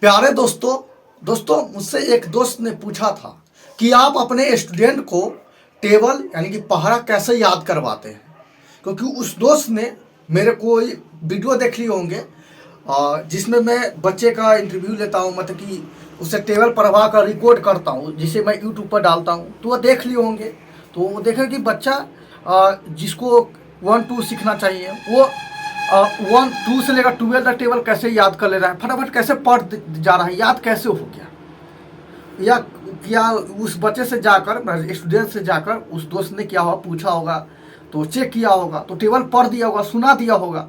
प्यारे दोस्तों मुझसे एक दोस्त ने पूछा था कि आप अपने स्टूडेंट को टेबल यानी कि पहरा कैसे याद करवाते हैं। क्योंकि उस दोस्त ने मेरे को वीडियो देख लिए होंगे जिसमें मैं बच्चे का इंटरव्यू लेता हूँ, मतलब कि उससे टेबल पढ़वा कर रिकॉर्ड करता हूँ, जिसे मैं यूट्यूब पर डालता हूँ। तो वह देख लिए होंगे, तो वो देखें कि बच्चा जिसको 1 2 सीखना चाहिए वो 1 2 से लेकर 12 तक टेबल कैसे याद कर ले रहा है, फटाफट कैसे पढ़ जा रहा है, याद कैसे हो गया। या क्या उस बच्चे से जाकर, स्टूडेंट से जाकर उस दोस्त ने क्या हुआ पूछा होगा, तो चेक किया होगा, तो टेबल पढ़ दिया होगा, सुना दिया होगा।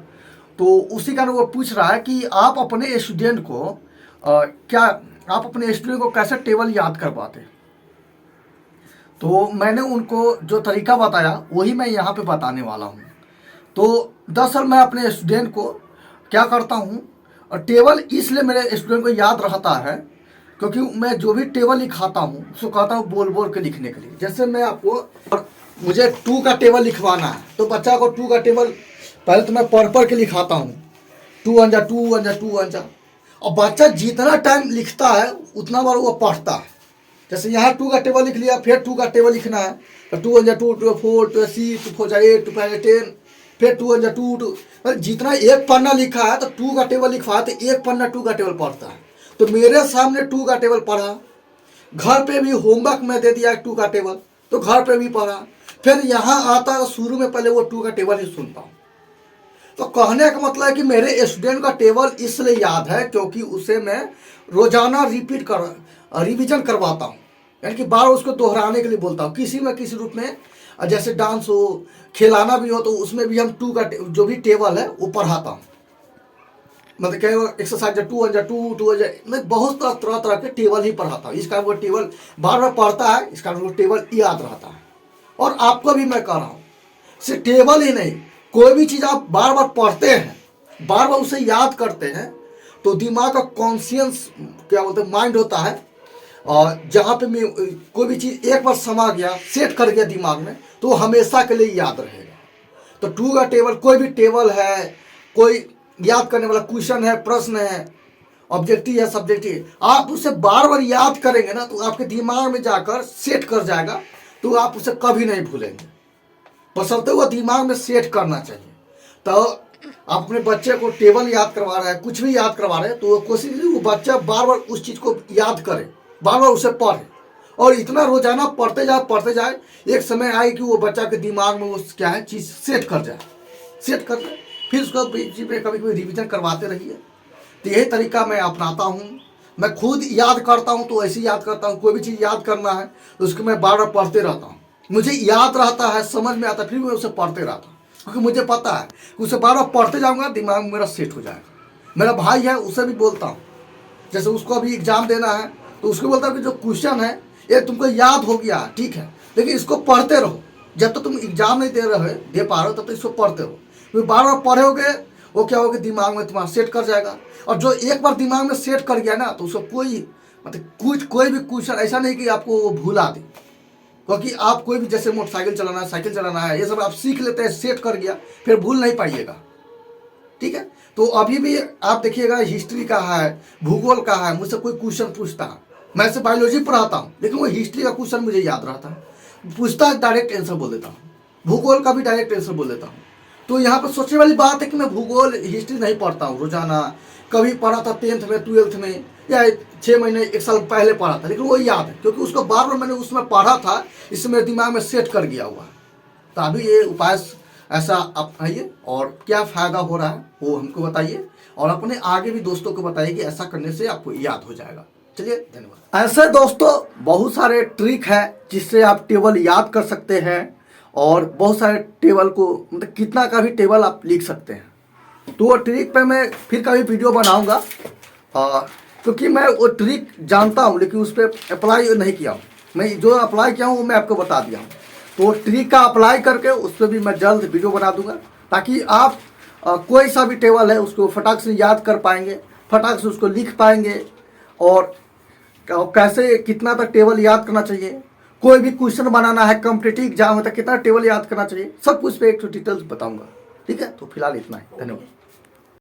तो उसी कारण वो पूछ रहा है कि आप अपने स्टूडेंट को क्या आप अपने स्टूडेंट को कैसे टेबल याद करवाते। तो मैंने उनको जो तरीका बताया वही मैं यहाँ पे बताने वाला हूँ। तो दरअसल मैं अपने स्टूडेंट को क्या करता हूँ, और टेबल इसलिए मेरे स्टूडेंट को याद रहता है क्योंकि मैं जो भी टेबल लिखाता हूँ उसको कहता हूँ बोल बोल के लिखने के लिए। जैसे मैं आपको, मुझे 2 का टेबल लिखवाना है तो बच्चा को 2 का टेबल पहले तो मैं पढ़ के लिखाता हूँ, 2 1 जा 2 1 जा 2 1 जा। और बच्चा जितना टाइम लिखता है उतना बार वो पढ़ता है। जैसे यहाँ 2 का टेबल लिख लिया, फिर 2 का टेबल लिखना है तो 2 1 जा 2 2 4 2 6 2 4 जा 8 2 5 जा 10, फिर 2 1 जा 2 2। जितना एक पन्ना लिखा है तो 2 का टेबल लिखवा तो एक पन्ना 2 का टेबल पढ़ता है। तो मेरे सामने 2 का टेबल पढ़ा, घर पे भी होमवर्क में दे दिया 2 का टेबल तो घर पे भी पढ़ा, फिर यहाँ आता है शुरू में पहले वो 2 का टेबल ही सुनता हूँ। तो कहने का मतलब है कि मेरे स्टूडेंट का टेबल इसलिए याद है क्योंकि उसे मैं रोजाना रिवीजन करवाता हूँ, यानी कि बार उसको दोहराने के लिए बोलता हूँ किसी न किसी रूप में। जैसे डांस हो, खिलाना भी हो, तो उसमें भी हम 2 का जो भी टेबल है वो पढ़ाता हूँ। मतलब क्या एक्सरसाइज 2 1 जा 2 2 जा, मैं बहुत तरह के टेबल ही पढ़ाता हूँ। इसका वो टेबल बार बार पढ़ता है, इसका वो टेबल याद रहता है। और आपको भी मैं कह रहा हूँ, सिर्फ टेबल ही नहीं, कोई भी चीज़ आप बार बार पढ़ते हैं, बार बार उसे याद करते हैं, तो दिमाग का कॉन्शियस क्या बोलते हैं माइंड होता है, और जहाँ पे मैं कोई भी चीज़ एक बार समा गया, सेट कर गया दिमाग में, तो हमेशा के लिए याद रहेगा। तो 2 का टेबल कोई भी टेबल है, कोई याद करने वाला क्वेश्चन है, प्रश्न है, ऑब्जेक्टिव है, सब्जेक्टिव, आप उसे बार बार याद करेंगे ना तो आपके दिमाग में जाकर सेट कर जाएगा, तो आप उसे कभी नहीं भूलेंगे। बशर्ते वो दिमाग में सेट करना चाहिए। तो आप अपने बच्चे को टेबल याद करवा रहे हैं, कुछ भी याद करवा रहे हैं, तो कोशिश कीजिए वो बच्चा बार बार उस चीज़ को याद करे, बार बार उसे पढ़े, और इतना रोजाना पढ़ते जाए, एक समय आए कि वो बच्चा के दिमाग में वो क्या है चीज़ सेट कर जाए, सेट कर जाए, फिर उसको बीच में कभी कभी रिविजन करवाते रहिए। तो यही तरीका मैं अपनाता हूँ। मैं खुद याद करता हूँ तो ऐसे याद करता हूँ, कोई भी चीज़ याद करना है तो उसको मैं बार बार पढ़ते रहता हूँ, मुझे याद रहता है, समझ में आता है, फिर मैं उसे पढ़ते रहता हूँ, क्योंकि मुझे पता है कि उसे बार बार पढ़ते जाऊँगा, दिमाग में मेरा सेट हो जाएगा। मेरा भाई है, उसे भी बोलता हूँ, जैसे उसको अभी एग्जाम देना है तो उसको बोलता हूँ कि जो क्वेश्चन है ये तुमको याद हो गया ठीक है, लेकिन इसको पढ़ते रहो, जब तक तुम एग्जाम नहीं दे पा रहे हो तब तक इसको पढ़ते रहो। तो बार बार पढ़ोगे वो क्या होगा, दिमाग में तुम्हारा सेट कर जाएगा। और जो एक बार दिमाग में सेट कर गया ना तो उसको कोई मतलब कोई भी क्वेश्चन ऐसा नहीं कि आपको वो भूला दे। क्योंकि आप कोई भी, जैसे मोटरसाइकिल चलाना है, साइकिल चलाना है, ये सब आप सीख लेते हैं, सेट कर गया, फिर भूल नहीं पाइएगा। ठीक है, तो अभी भी आप देखिएगा हिस्ट्री का है, भूगोल का है, मुझसे कोई क्वेश्चन पूछता है, मैं से बायोलॉजी पढ़ाता हूँ लेकिन वो हिस्ट्री का क्वेश्चन मुझे याद रहता है, पूछता है डायरेक्ट आंसर बोल देता हूँ, भूगोल का भी डायरेक्ट आंसर बोल देता हूँ। तो यहाँ पर सोचने वाली बात है कि मैं भूगोल हिस्ट्री नहीं पढ़ता हूँ रोजाना, कभी पढ़ा था 10th में 12th में, या 6 महीने 1 साल पहले पढ़ा था, लेकिन वो याद है क्योंकि उसको बार बार मैंने उसमें पढ़ा था, इससे मेरे दिमाग में सेट कर गया हुआ। तो अभी ये उपाय ऐसा अपनाइए, और क्या फ़ायदा हो रहा है वो हमको बताइए, और अपने आगे भी दोस्तों को बताइए कि ऐसा करने से आपको याद हो जाएगा। चलिए, धन्यवाद। ऐसे दोस्तों बहुत सारे ट्रिक है जिससे आप टेबल याद कर सकते हैं, और बहुत सारे टेबल को मतलब कितना का भी टेबल आप लिख सकते हैं। तो वो ट्रिक पे मैं फिर कभी वीडियो बनाऊंगा, क्योंकि मैं वो ट्रिक जानता हूँ लेकिन उस पर अप्लाई नहीं किया हूँ। मैं जो अप्लाई किया हूँ वो मैं आपको बता दिया हूँ, तो ट्रिक का अप्लाई करके उस पर भी मैं जल्द वीडियो बना दूंगा, ताकि आप कोई सा भी टेबल है उसको फटाक से याद कर पाएंगे, फटाक से उसको लिख पाएंगे, और कैसे कितना तक टेबल याद करना चाहिए, कोई भी क्वेश्चन बनाना है कॉम्पिटिटिव एग्जाम में तो कितना टेबल याद करना चाहिए, सब कुछ पे एक डिटेल्स बताऊंगा। ठीक है, तो फिलहाल इतना ही, धन्यवाद।